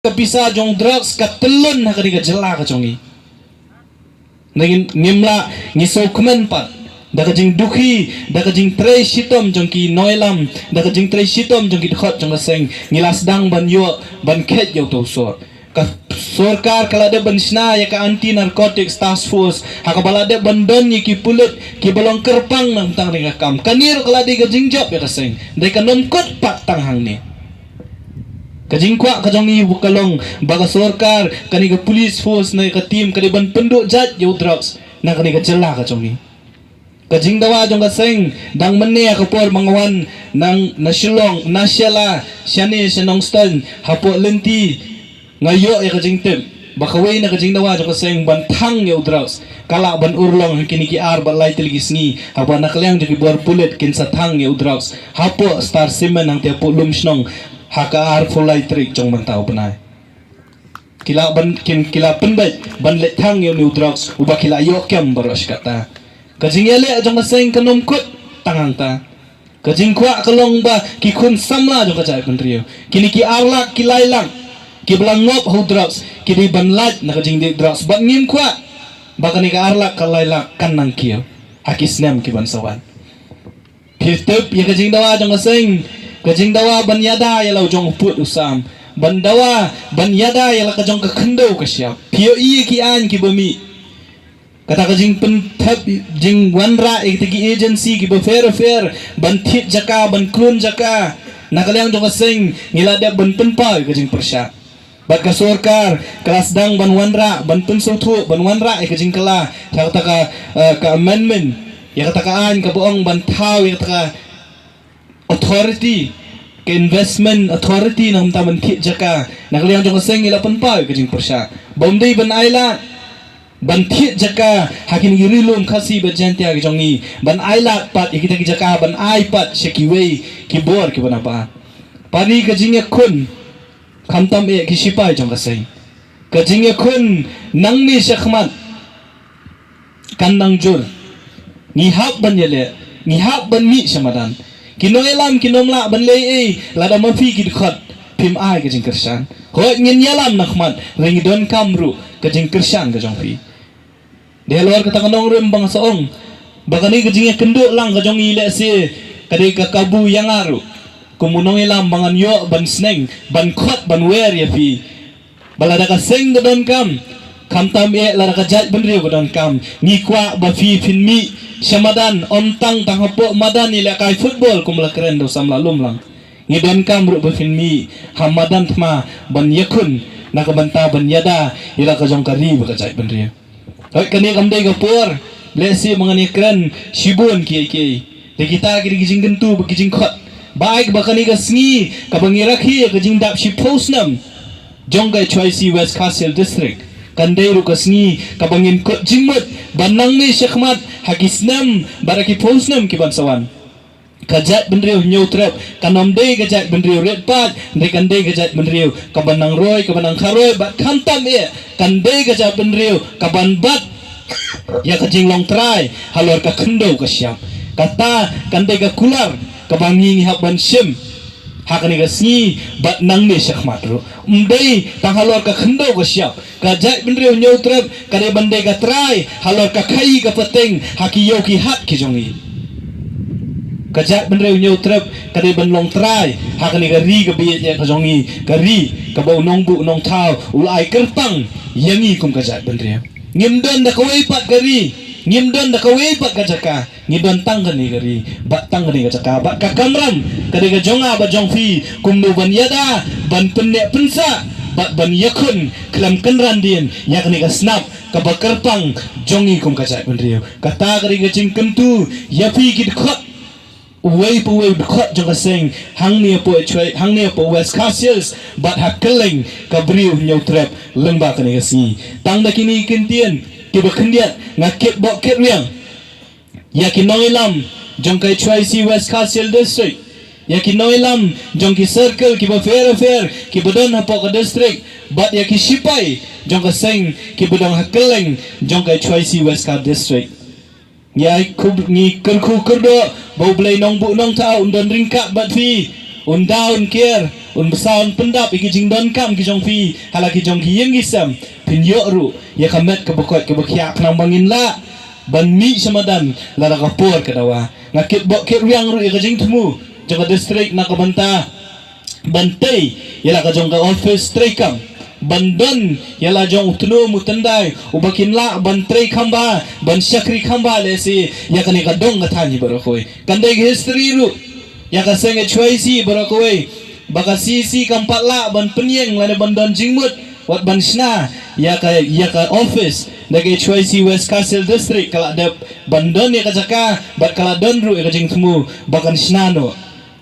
kapisa jong drugs katelun na kani jela ka jongi nagin ngimla ngiso kumen pat daga jing dukhi daga jing tre shitom jong ki noilam daga jing tre shitom jong ki khot jong seng ngilas dang ban yo ban khet yo to so ka sarkar kalade ban sna ya ka anti narcotics task force haka balade bandon ni ki pulut ki balong kerpang nang tang ringa kam kanir kalade ga jing job ya ka seng dai ka nom kot pat tang hang ni kajingkwa kajongi bukalong baga sarkar kani ka police force na ka team kani ban penduk jat yo drugs na kani ka jela kajongi kajing dawa jong ka seng dang menne ka por mangawan nang nasilong nasyala syane senong stan hapo lenti ngayo ya kajing tem bakaway na kajing dawa jong ka seng ban thang yo drugs kala ban urlong kini ki ar balai teligis ni haba naklyang jong bor bullet kin sa thang yo drugs hapo star semen nang te po lumsnong haka ar fulai trik jong bantau penai kila ban kin kila pendai ban le thang yo new drugs uba kila yo kem baros kata kajing ele jong seng kanom kut tangang ta kajing kwa kalong ba ki khun samla jong kajai penrio kini ki arlak ki lailang ki belang ngop hu drugs kini ban lat na kajing de drugs ban ngim kwa bakani ka arlak ka lailak kanang kio hakis nem ki ban sawan pitep ya kajing dawa jong seng kajing dawa ban yada ya lau jong put usam ban dawa ban yada ya la kajong kakendo ka siap pio i ki an ki bami kata kajing pen thap jing wanra tigi agency ki ba fair ban thit jaka ban klun jaka nakalyang jong kasing ngilada ban penpa kajing persya bat ka sarkar kelas dang ban wanra ban pen sotu ban wanra kajing kala kata ka amendment ya kata ka an ka boong ban thaw ya kata authority ke investment authority nang taman thit jaka nakliang jong seng ila panpa ke jing persya bomdei ban aila ban thit jaka hakin girilum khasi bajantia ke jongi ban aila pat ikita ki jaka ban ai pat sekiwei ki bor ki banapa pani ke jing kun khamtam e ki sipai jong kasai ke jing kun nangni sekhmat kandang jur ngihap ban yele ngihap ban mi samadan kinoelam kinomla ban lei lada mafi ki khot pim ai ke jing kersan ho ngin yalam nakhmat ring don kamru ke jing kersan ke jong pi de lor ka tanganong rem bang saong bagani ke jing kenduk lang ke jong ile se kade ka kabu yang aru kumunong ilam bangan yo ban sneng ban khot ban wer ya pi balada ka seng ke don kam tam e lada ka jat ban riu ke don kam ni kwa ba fi fin mi Syamadan ontang tanghapo madan ila kai football kumla keren do samla lumlang ngidon kam ru befin mi hamadan thma ban yakun nakabanta ban yada ila ka jong kari ba ka jai ban ria hoi kani kam dei ga por blesi mangani keren sibun ki de kita ki jing gentu ba jing khot baik ba kani ga sngi ka bangira khi ka jing dap shi posnam jong ga choisi west castle district kandai ru kasni kabangin ko jingmut banang ni sekhmat hakisnam baraki posnam ki bansawan kajat benriu nyutrep kanom dei kajat benriu red pat de kandai kajat benriu kabanang roy kabanang kharoi bat khantam e kandai kajat benriu kaban bat ya kajing long trai halor ka khendo ka syam kata kandai ka kular kabangi hak ban sim hakani ka sngi bat nang ni sekhmat ru umdei tang halor ka khendo ka syap kajat benriu nyutrep kade bandai ka trai halor ka khai ka peteng haki yoki hat ki jongi kajat benriu nyutrep kade ban long trai hakani ka ri ka biye ka jongi ka ri ka bau nong bu nong thau ulai kerpang yangi kum kajat benriu ngimdon da kawai pat kari ngimdon da kawai pat kajaka ngidon tang kani kari bat tang kani kajaka bat ka kamram kade ka jonga ba jongfi kumdu ban yada ban penne pensa bat ban yakun klam kanrandin yakni ka snap ka bakarpang jongi kum kajat benriu kata kari ka jingkentu yafi kid khot uwei khot jong seng hangni po choi hangni po west castles bat hakeleng ka briu nyautrep lengba kani ka si tang da kini kentien ki bakhendiat ngakep bok ket riang yakin noilam jong kai choi si west castle district yakin noilam jong ki circle ki ba fair ki bodon ha pok district bat yaki sipai jong ka seng ki bodong hakeleng jong kai choi si west castle district ya kub ni kerku kerdo bau blai nong bu nong tau undon ringkap bat fi undaun kier besaun pendap iki jing don kam ki jong fi halaki jong ki yeng isam pin yo ru ya kamet ke bokot ke bokyak nang bangin la ban mi samadan la ka por ka dawa ngakit bok ke riang ru ya jing temu jong district na ka banta bantai yala ka jong ka office trekam bandon yala jong tunu mutandai ubakin la ban trei khamba ban shakri khamba le si ya kani ka dong ka thani barokoi kandai history ru ya ka senge choisi barokoi baka sisi kampat la ban penyeng lane bandon jingmut wat ban shna ya ka office dage choisi West Castle district kala de bandon ya ka jaka bat kala don ru ya ka jing temu bakan shna no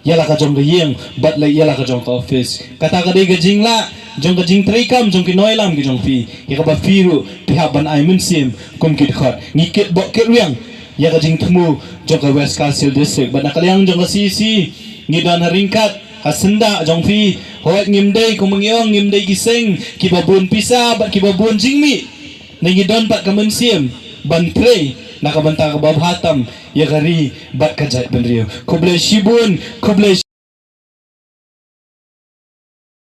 yala ka jong yeng bat la yala ka jong ka office kata ka de jing la jong ka jing treikam jong ki noilam ki jong fi ya ka ba firu pihak ban ai mun sim kum ki khot ngikit bok ke riang ya ka jing temu jong ka West Castle district bat nakaliang jong ka sisi ngidan haringkat hasenda jong fi hoat ngimdei ko mangyong ngimdei giseng ki babun pisa bat ki babun jingmi nangidon pat ka mun sim ban trei nakabanta ka babhatam ya gari bat kajat benrio koble shibun koble